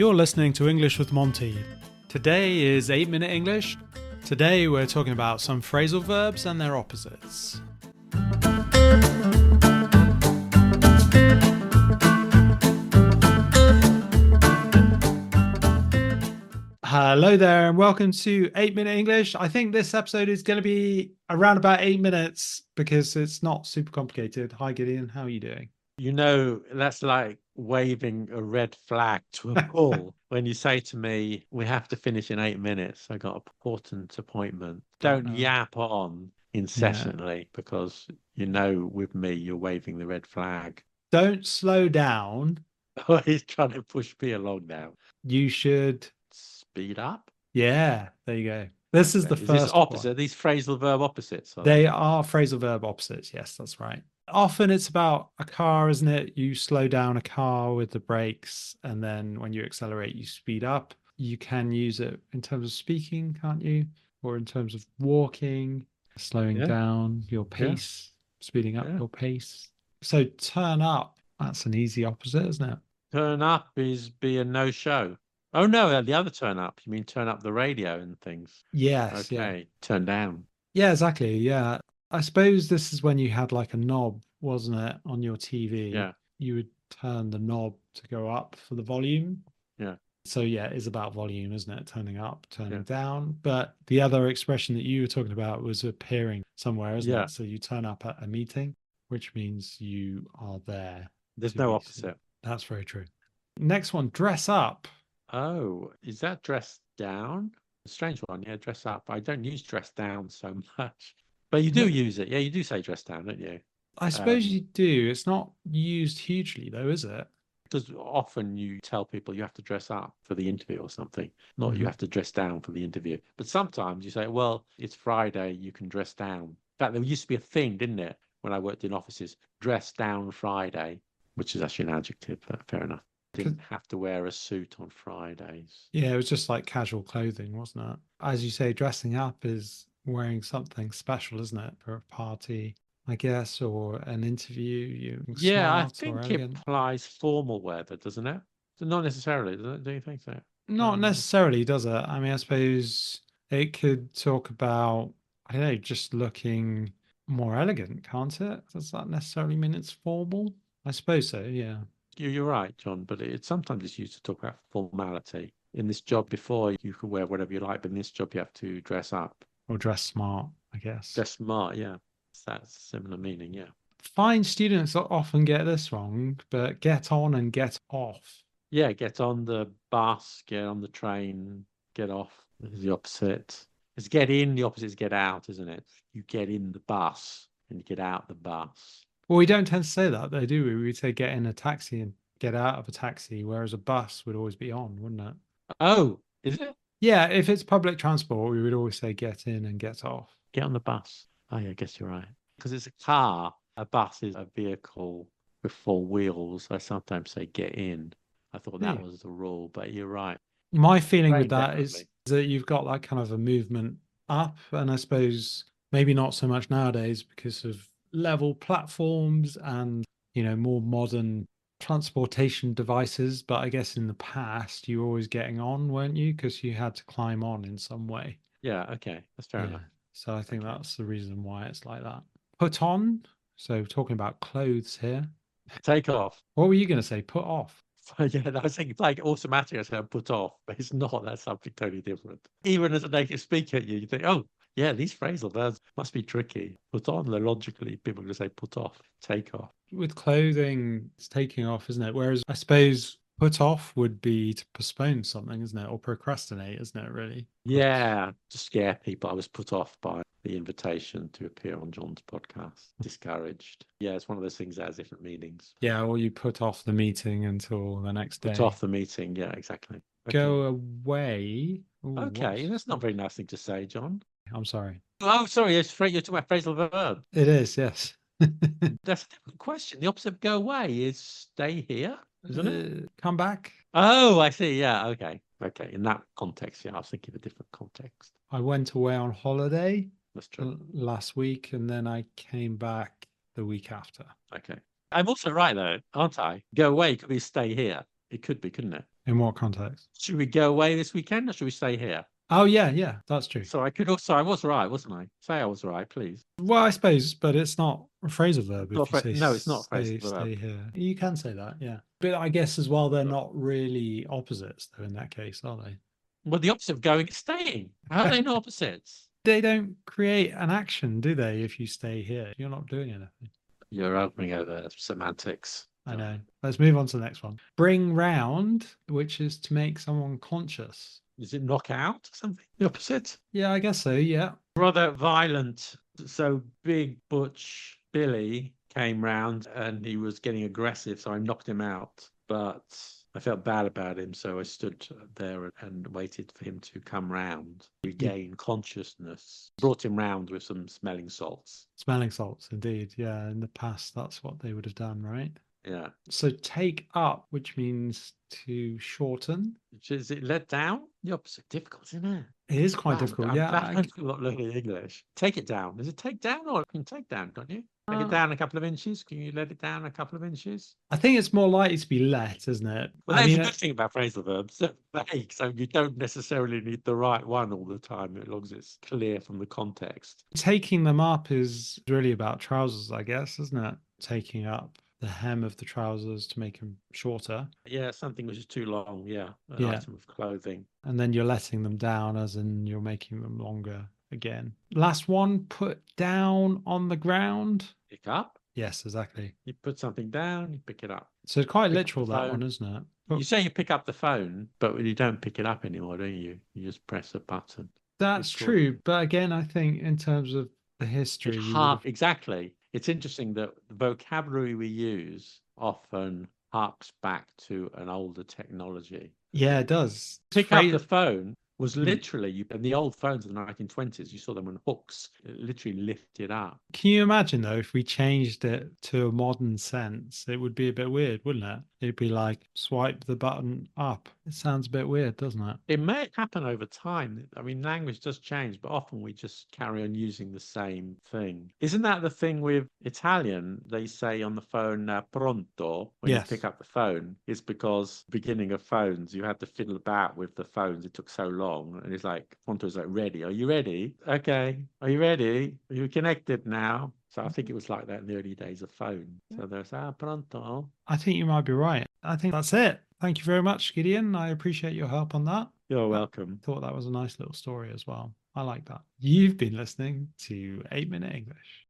You're listening to English with Monty. Today is 8-Minute English. Today we're talking about some phrasal verbs and their opposites. Hello there and welcome to 8-Minute English. I think this episode is going to be around about 8 minutes because it's not super complicated. Hi Gideon, how are you doing? You know, that's like waving a red flag to a bull when you say to me, we have to finish in 8 minutes. I got an important appointment. Don't yap on incessantly because, you know, with me, you're waving the red flag. Don't slow down. Oh, he's trying to push me along now. You should speed up. Yeah, there you go. This is the first this opposite. one. These phrasal verb opposites. They are phrasal verb opposites. Yes, that's right. Often it's about a car, isn't it? You slow down a car with the brakes, and then when you accelerate, you speed up. You can use it in terms of speaking, can't you? Or in terms of walking, slowing down your pace, speeding up your pace. So turn up, that's an easy opposite, isn't it? Turn up is be a no-show. Oh, no, the other turn up. You mean turn up the radio and things? Yes. Okay, yeah. Turn down. Yeah, exactly. Yeah. I suppose this is when you had like a knob, wasn't it, on your TV? Yeah. You would turn the knob to go up for the volume. Yeah. So yeah, it is about volume, isn't it? Turning up, turning down. But the other expression that you were talking about was appearing somewhere, isn't it? So you turn up at a meeting, which means you are there. There's no opposite. That's very true. Next one, dress up. Oh, is that dress down? A strange one. Yeah, dress up. I don't use dress down so much. But you do use it. Yeah, you do say dress down, don't you? I suppose you do. It's not used hugely though, is it? Because often you tell people you have to dress up for the interview or something, not you have to dress down for the interview. But sometimes you say, well, it's Friday, you can dress down. In fact, there used to be a thing, didn't it, when I worked in offices, dress down Friday, which is actually an adjective, but fair enough. Didn't have to wear a suit on Fridays. Yeah, it was just like casual clothing, wasn't it? As you say, dressing up is wearing something special, isn't it, for a party, I guess, or an interview. I think it applies formal weather, doesn't it? So not necessarily, do you think so? Not necessarily, does it? I mean, I suppose it could talk about, I don't know, just looking more elegant, can't it? Does that necessarily mean it's formal? I suppose so, yeah. You're right, John, but sometimes it's used to talk about formality. In this job before, you can wear whatever you like, but in this job, you have to dress up. Or dress smart, I guess. Dress smart, yeah. That's similar meaning, yeah. Fine students often get this wrong, but get on and get off. Yeah, get on the bus, get on the train, get off. This is the opposite. It's get in, the opposite is get out, isn't it? You get in the bus and you get out the bus. Well, we don't tend to say that, though, do we? We'd say get in a taxi and get out of a taxi, whereas a bus would always be on, wouldn't it? Oh, is it? Yeah, if it's public transport, we would always say get in and get off. Get on the bus. Oh, yeah, I guess you're right. Because it's a car. A bus is a vehicle with 4 wheels. I sometimes say get in. I thought that was the rule, but you're right. My feeling with that is that you've got that kind of a movement up, and I suppose maybe not so much nowadays because of level platforms and, you know, more modern transportation devices. But I guess in the past, you were always getting on, weren't you? Because you had to climb on in some way. Yeah, okay. That's fair enough. So I think that's the reason why it's like that. Put on. So talking about clothes here. Take off. What were you going to say? Put off. Yeah, I was thinking like automatic, I said put off, but it's not. That's something totally different. Even as a native speaker, you think, oh, yeah, these phrasal verbs must be tricky. Put on, logically, people are going to say put off, take off. With clothing, it's taking off, isn't it? Whereas I suppose put off would be to postpone something, isn't it? Or procrastinate, isn't it, really? Yeah, to scare people. I was put off by the invitation to appear on John's podcast. Discouraged. Yeah, it's one of those things that has different meanings. Yeah, or you put off the meeting until the next day. Put off the meeting, yeah, exactly. Okay. Go away. Ooh, okay, that's not a very nice thing to say, John. I'm sorry. Oh, sorry, you're talking about phrasal verb. It is, yes. That's a different question. The opposite of go away is stay here, isn't it? Come back. Oh, I see. Yeah, okay. Okay, in that context, yeah, I was thinking of a different context. I went away on holiday. That's true. Last week, and then I came back the week after. Okay. I'm also right, though, aren't I? Go away could be stay here. It could be, couldn't it? In what context? Should we go away this weekend or should we stay here? Oh, yeah, yeah, that's true. So I could also, I was right, wasn't I? Say I was right, please. Well, I suppose, but it's not a phrasal verb if you say No, it's not a phrasal stay verb. here. You can say that, yeah. But I guess as well, they're not really opposites, though, in that case, are they? Well, the opposite of going is staying. How are they not opposites? They don't create an action, do they, if you stay here? You're not doing anything. You're opening over semantics. I know. Let's move on to the next one. Bring round, which is to make someone conscious. Is it knock out or something? The opposite? Yeah, I guess so, yeah. Rather violent. So big Butch Billy came round and he was getting aggressive, so I knocked him out. But I felt bad about him, so I stood there and waited for him to come round, regain consciousness. Brought him round with some smelling salts. Smelling salts, indeed. Yeah, in the past, that's what they would have done, right? Yeah. So take up, which means to shorten. Is it let down? The opposite. Difficult, isn't it? It is quite Wow, difficult. I'm Yeah, glad I'm not learning English. Take it down. Is it take down or you can take down, can't you? Take it down a couple of inches. Can you let it down a couple of inches? I think it's more likely to be let, isn't it? Well, I that's mean, the good thing about phrasal verbs. They're vague, so you don't necessarily need the right one all the time, as long as it's clear from the context. taking them up is really about trousers, I guess, isn't it? Taking up the hem of the trousers to make them shorter. Yeah, something which is too long. Yeah, an Yeah. item of clothing. And then you're letting them down, as in you're making them longer again. Last one, put down on the ground. Pick up. Yes, exactly. You put something down, you pick it up. So it's quite Pick up literal, the that phone. one, isn't it? You say you pick up the phone, but you don't pick it up anymore, do you? You just press a button. That's true. But again, I think in terms of the history, you would have... Exactly. It's interesting that the vocabulary we use often harks back to an older technology. Yeah, it does. Pick up the phone was Hmm. literally, in the old phones of the 1920s, you saw them on hooks, literally lifted up. Can you imagine, though, if we changed it to a modern sense, it would be a bit weird, wouldn't it? It'd be like swipe the button up. It sounds a bit weird, doesn't it? It may happen over time. I mean, language does change, but often we just carry on using the same thing. Isn't that the thing with Italian? They say on the phone, pronto, when Yes. you pick up the phone. It's because beginning of phones, you had to fiddle about with the phones. It took so long. And it's like, pronto is like, ready. Are you ready? Okay. Are you ready? Are you connected now? So I think it was like that in the early days of phone. So there's, pronto. I think you might be right. I think that's it. Thank you very much, Gideon. I appreciate your help on that. You're welcome. Thought that was a nice little story as well. I like that. You've been listening to 8 Minute English.